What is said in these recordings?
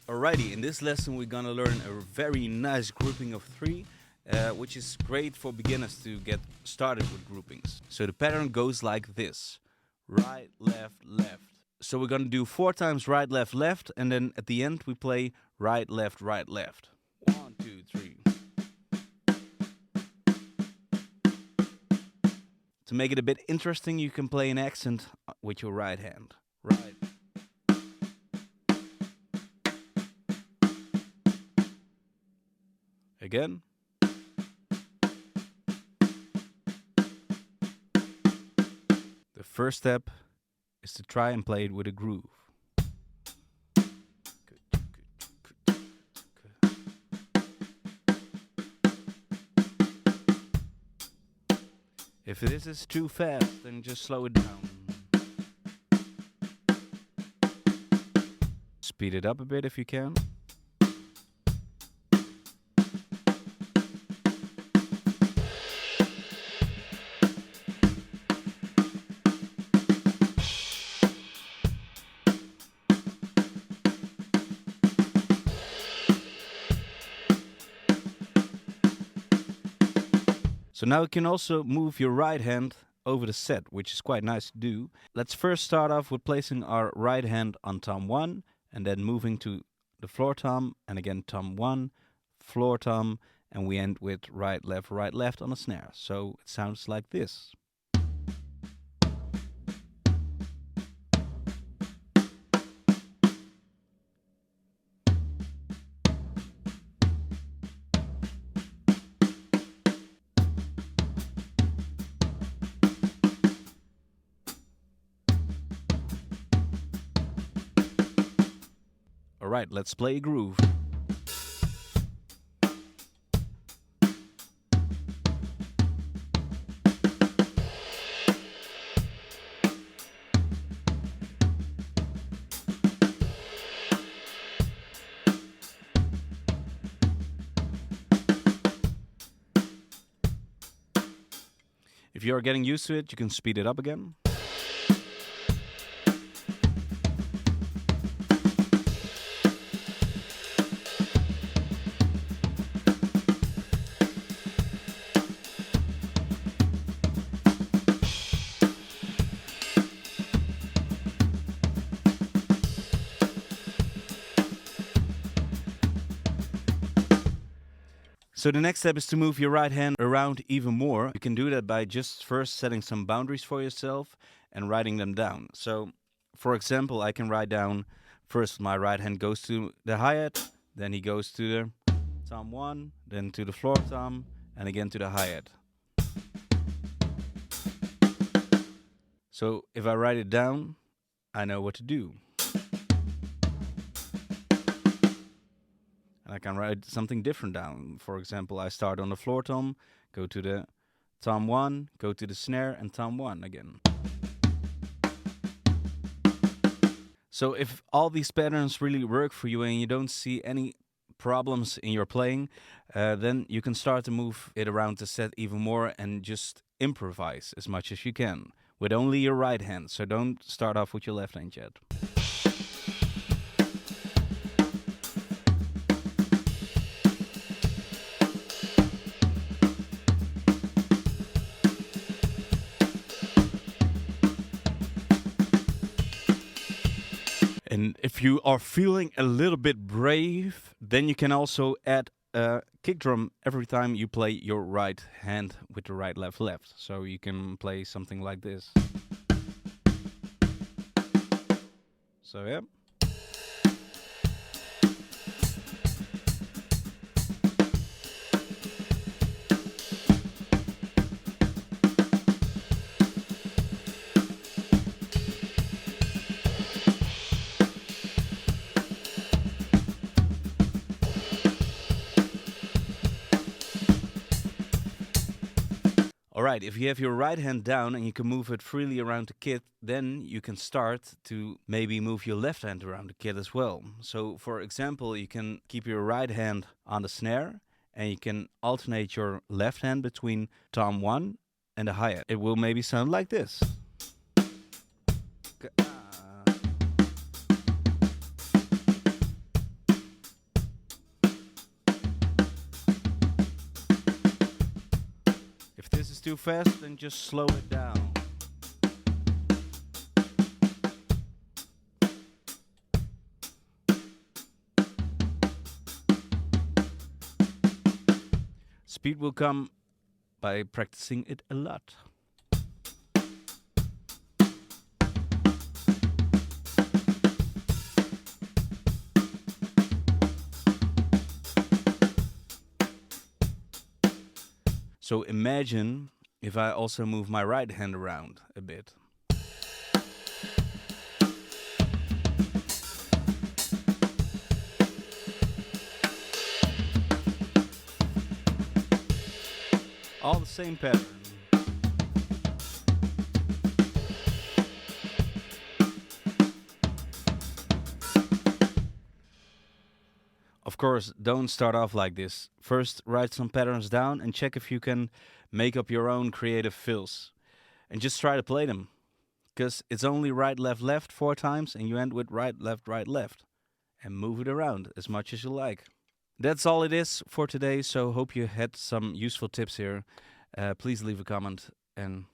Alrighty, in this lesson we're gonna learn a very nice grouping of three, which is great for beginners to get started with groupings. So the pattern goes like this: right, left, left. So we're gonna do 4 times right, left, left, and then at the end we play right, left, right, left. 1, 2, 3. To make it a bit interesting, you can play an accent with your right hand. Right. Again. The first step is to try and play it with a groove. If this is too fast, then just slow it down. Speed it up a bit if you can. So now you can also move your right hand over the set, which is quite nice to do. Let's first start off with placing our right hand on thumb 1 and then moving to the floor thumb and again thumb 1, floor thumb, and we end with right, left on the snare. So it sounds like this. Alright, let's play a groove. If you are getting used to it, you can speed it up again. So the next step is to move your right hand around even more. You can do that by just first setting some boundaries for yourself and writing them down. So, for example, I can write down first my right hand goes to the hi-hat, then he goes to the thumb 1, then to the floor thumb, and again to the hi-hat. So if I write it down, I know what to do. And I can write something different down. For example, I start on the floor thumb, go to the thumb 1, go to the snare, and thumb 1 again. So if all these patterns really work for you and you don't see any problems in your playing, then you can start to move it around the set even more and just improvise as much as you can with only your right hand. So don't start off with your left hand yet. And if you are feeling a little bit brave, then you can also add a kick drum every time you play your right hand with the right, left, left. So you can play something like this. So yeah. Alright, if you have your right hand down and you can move it freely around the kit, then you can start to maybe move your left hand around the kit as well. So for example, you can keep your right hand on the snare and you can alternate your left hand between thumb 1 and the hi-hat. It will maybe sound like this. too fast, then just slow it down. Speed will come by practicing it a lot. So imagine if I also move my right hand around a bit. All the same pattern. Of course, don't start off like this. First, write some patterns down and check if you can make up your own creative fills. And just try to play them. Because it's only right, left, left 4 times, and you end with right, left. And move it around as much as you like. That's all it is for today, so hope you had some useful tips here. Please leave a comment and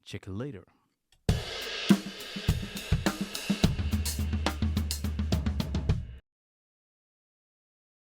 check you later.